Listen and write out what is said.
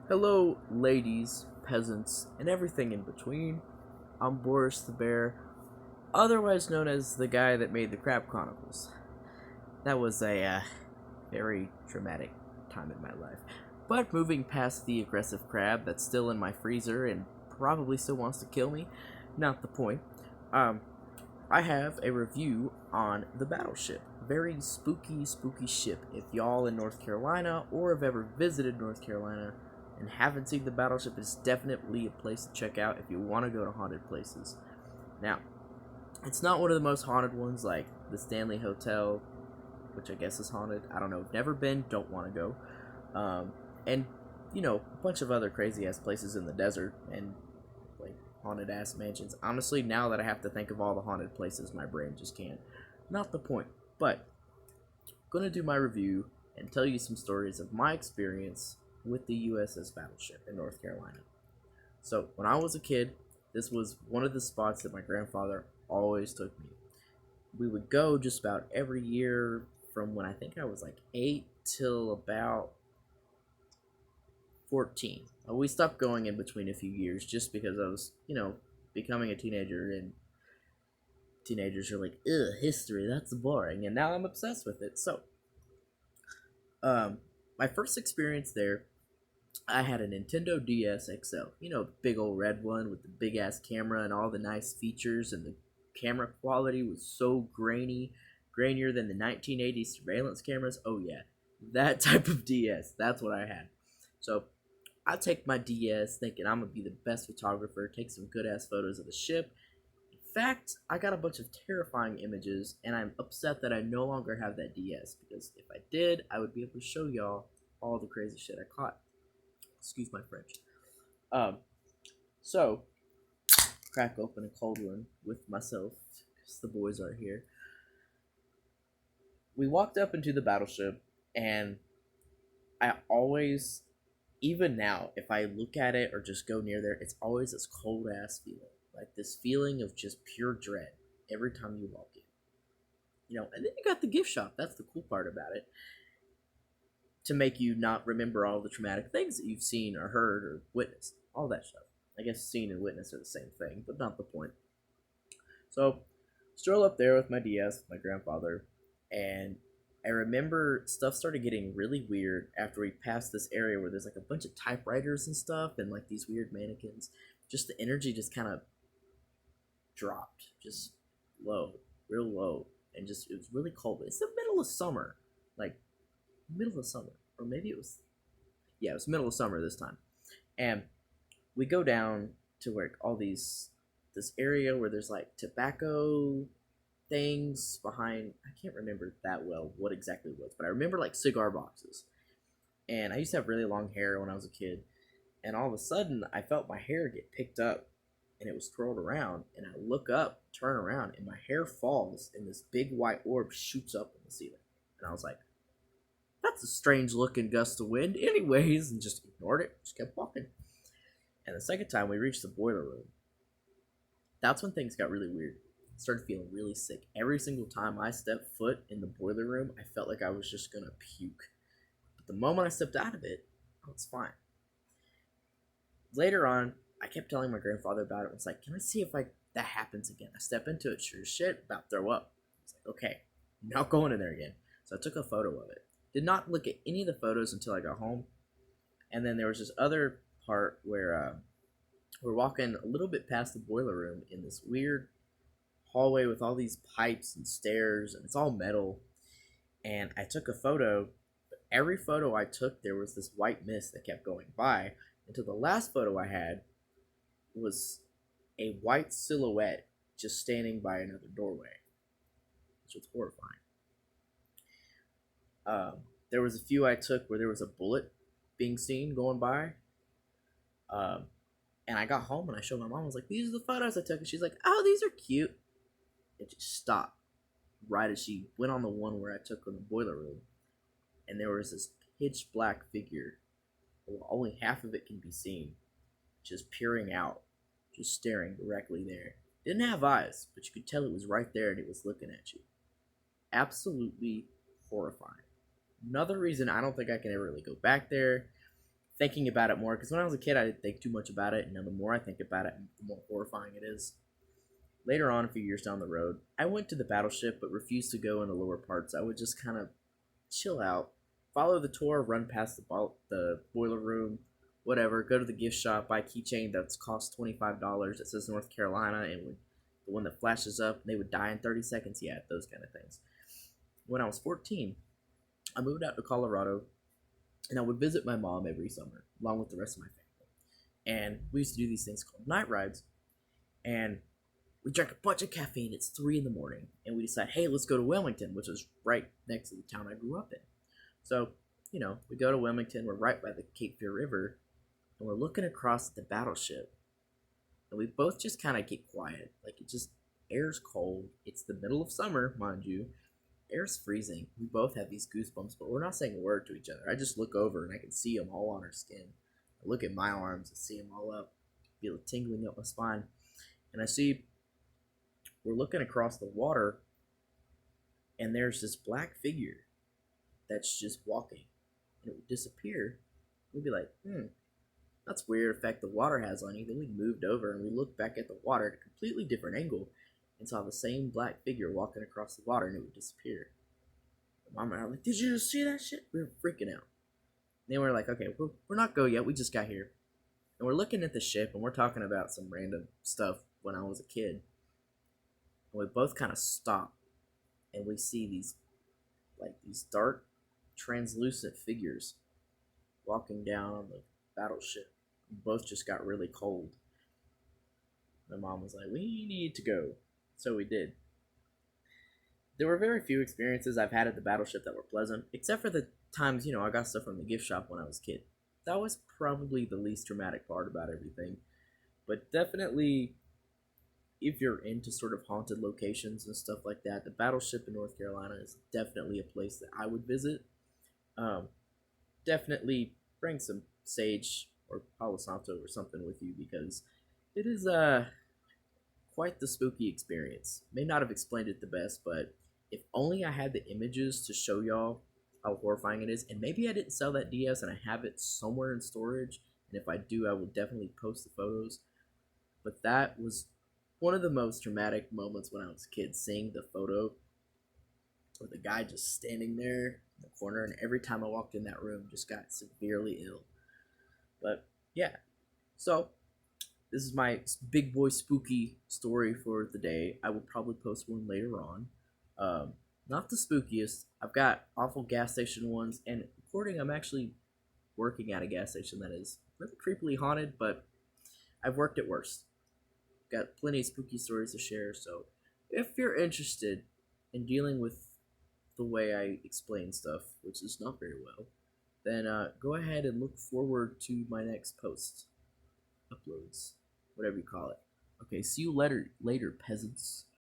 Hello, ladies, peasants, and everything in between. I'm Boris the Bear, otherwise known as the guy that made the Crab Chronicles. That was a very traumatic time in my life. But moving past the aggressive crab that's still in my freezer and probably still wants to kill me, not the point. Um, I have a review on the battleship. Very spooky ship. If y'all in North Carolina or have ever visited North Carolina and haven't seen the battleship, it's definitely a place to check out if you want to go to haunted places. Now, it's not one of the most haunted ones like the Stanley Hotel, which I guess is haunted. I don't know. Never been, don't want to go. And, a bunch of other crazy ass places in the desert and like haunted ass mansions. Honestly, now that I have to think of all the haunted places, my brain just can't. Not the point. But I'm gonna do my review and tell you some stories of my experience with the USS Battleship in North Carolina. So when I was a kid, this was one of the spots that my grandfather always took me. We would go just about every year from when I think I was like 8 till about 14. We stopped going in between a few years just because I was, becoming a teenager, and teenagers are like, ugh, history, that's boring. And now I'm obsessed with it. So, my first experience there, I had a Nintendo DS XL. Big old red one with the big ass camera and all the nice features, and the camera quality was so grainier than the 1980s surveillance cameras. Oh, yeah. That type of DS. That's what I had. So, I take my DS thinking I'm going to be the best photographer, take some good ass photos of the ship. In fact, I got a bunch of terrifying images, and I'm upset that I no longer have that DS, because if I did, I would be able to show y'all all the crazy shit I caught. Excuse my French. Um, so, crack open a cold one with myself, because the boys are here. We walked up into the battleship, and I always, even now, if I look at it or just go near there, it's always this cold ass feeling. Like this feeling of just pure dread every time you walk in. And then you got the gift shop. That's the cool part about it. To make you not remember all the traumatic things that you've seen or heard or witnessed. All that stuff. I guess seen and witnessed are the same thing, but not the point. So, stroll up there with my DS, with my grandfather, and I remember stuff started getting really weird after we passed this area where there's like a bunch of typewriters and stuff and like these weird mannequins. Just the energy just kind of dropped, just low, real low, and just it was really cold. It's the middle of summer, like middle of summer, or maybe it was middle of summer this time, and we go down to where all this area where there's like tobacco things behind. I can't remember that well what exactly it was, but I remember like cigar boxes. And I used to have really long hair when I was a kid, and all of a sudden I felt my hair get picked up and it was twirled around, and I look up, turn around, and my hair falls and this big white orb shoots up in the ceiling. And I was like, that's a strange looking gust of wind anyways, and just ignored it, just kept walking. And the second time we reached the boiler room, that's when things got really weird. I started feeling really sick. Every single time I stepped foot in the boiler room, I felt like I was just gonna puke. But the moment I stepped out of it, I was fine. Later on, I kept telling my grandfather about it. I was like, can I see if that happens again? I step into it, sure as shit, about to throw up. I was like, okay, I'm not going in there again. So I took a photo of it. Did not look at any of the photos until I got home. And then there was this other part where we're walking a little bit past the boiler room in this weird hallway with all these pipes and stairs, and it's all metal. And I took a photo, but every photo I took, there was this white mist that kept going by until the last photo I had was a white silhouette just standing by another doorway, which was horrifying. There was a few I took where there was a bullet being seen going by. And I got home and I showed my mom. I was like, these are the photos I took. And she's like, oh, these are cute. It just stopped right as she went on the one where I took in the boiler room. And there was this pitch black figure. Well, only half of it can be seen. Just peering out. Just staring directly there. Didn't have eyes, but you could tell it was right there and it was looking at you. Absolutely horrifying. Another reason I don't think I can ever really go back there. thinking about it more because when I was a kid, I didn't think too much about it, and now the more I think about it, the more horrifying it is. Later on, a few years down the road, I went to the battleship but refused to go in the lower parts. I would just kind of chill out, follow the tour, run past the boiler room, whatever, go to the gift shop, buy a keychain that's cost $25 that says North Carolina, and when the one that flashes up, they would die in 30 seconds. Yeah, those kind of things. When I was 14, I moved out to Colorado, and I would visit my mom every summer, along with the rest of my family. And we used to do these things called night rides, and we drank a bunch of caffeine. It's 3 in the morning, and we decide, hey, let's go to Wilmington, which is right next to the town I grew up in. So, we go to Wilmington. We're right by the Cape Fear River, and we're looking across at the battleship, and we both just kind of get quiet. Like it just air's cold. It's the middle of summer, mind you. Air's freezing. We both have these goosebumps, but we're not saying a word to each other. I just look over and I can see them all on our skin. I look at my arms and see them all up, feel it tingling up my spine, and I see we're looking across the water, and there's this black figure that's just walking, and it would disappear. We'd be like, that's weird effect the water has on you. Then we moved over and we looked back at the water at a completely different angle and saw the same black figure walking across the water, and it would disappear. Mom and I were like, did you just see that shit? We were freaking out. And then we're like, okay, we're not go yet. We just got here. And we're looking at the ship, and we're talking about some random stuff when I was a kid. And we both kind of stop, and we see these dark, translucent figures walking down on the battleship. We both just got really cold. My mom was like, we need to go. So we did. There were very few experiences I've had at the battleship that were pleasant, except for the times, I got stuff from the gift shop when I was a kid. That was probably the least dramatic part about everything. But definitely, if you're into sort of haunted locations and stuff like that, the battleship in North Carolina is definitely a place that I would visit. Um, Definitely bring some sage or Palo Santo or something with you because it is quite the spooky experience. May not have explained it the best, but if only I had the images to show y'all how horrifying it is, and maybe I didn't sell that DS and I have it somewhere in storage, and if I do, I will definitely post the photos. But that was one of the most traumatic moments when I was a kid, seeing the photo with the guy just standing there in the corner, and every time I walked in that room, just got severely ill. But yeah, so this is my big boy spooky story for the day. I will probably post one later on. Not the spookiest. I've got awful gas station ones, and according, I'm actually working at a gas station that is really creepily haunted, but I've worked at worse. Got plenty of spooky stories to share, so if you're interested in dealing with the way I explain stuff, which is not very well, then go ahead and look forward to my next post. Uploads, whatever you call it. Okay, see you later, peasants.